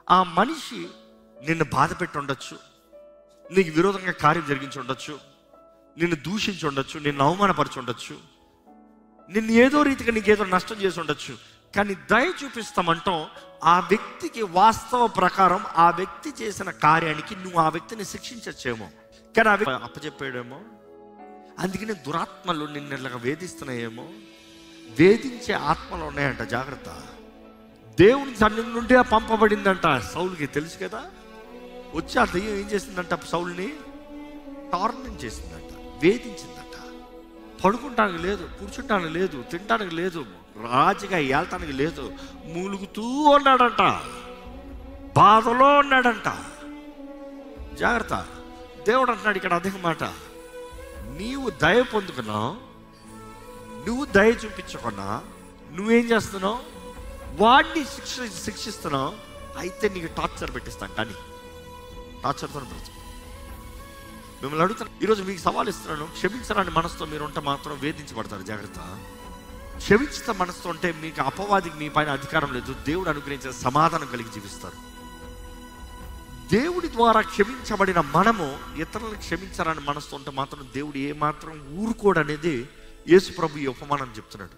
ఆ మనిషి నిన్ను బాధ పెట్టి ఉండొచ్చు, నీకు విరోధంగా కార్యం జరిగించి ఉండొచ్చు, నిన్ను దూషించి ఉండొచ్చు, నిన్ను అవమానపరిచి ఉండొచ్చు, నిన్ను ఏదో రీతిగా నీకేదో నష్టం చేసి ఉండొచ్చు. కానీ దయ చూపిస్తామంటాం ఆ వ్యక్తికి వాస్తవ ప్రకారం ఆ వ్యక్తి చేసిన కార్యానికి నువ్వు ఆ వ్యక్తిని శిక్షించచ్చేమో, కానీ ఆ వ్యక్తి అప్పచెప్పాడేమో. అందుకని దురాత్మలు నిన్ను ఇలాగా వేధిస్తున్నాయేమో. వేధించే ఆత్మలు ఉన్నాయంట, జాగ్రత్త. దేవుని సన్నిధి నుండి పంపబడిందంట సౌలుకి, తెలుసు కదా. వచ్చి ఆ దెయ్యం ఏం చేసిందంట, సౌలుని టార్మెంట్ చేసిందంట, వేధించిందంట. పడుకుంటానికి లేదు, కూర్చుంటానికి లేదు, తినటానికి లేదు, రాజుగా ఏళ్తానికి లేదు, మూలుగుతూ ఉన్నాడంట, బాధలో ఉన్నాడంట. జాగ్రత్త. దేవుడు అంటున్నాడు ఇక్కడ అదే మాట, నీవు దయ పొందుకున్నావు, నువ్వు దయ చూపించకున్నా నువ్వేం చేస్తున్నావు, వాడిని శిక్షిస్తున్నావు. అయితే నీకు టార్చర్ పెట్టిస్తాను, కానీ టార్చర్తో బ్రతుకు. మిమ్మల్ని అడుగుతాను, ఈరోజు మీకు సవాల్ ఇస్తున్నాను, క్షమించరాని మనసుతో మీరు ఉంటే మాత్రం వేధించబడతారు. జాగ్రత్త. క్షమించిన మనసుతో ఉంటే మీకు అపవాదికి మీ పైన అధికారం లేదు, దేవుడు అనుగ్రహించిన సమాధానం కలిగి జీవిస్తారు. దేవుడి ద్వారా క్షమించబడిన మనము ఇతరులను క్షమించరాని మనసుతో ఉంటే మాత్రం దేవుడు ఏమాత్రం ఊరుకోడు అనేది యేసు ప్రభు ఈ ఉపమానం చెప్తున్నాడు.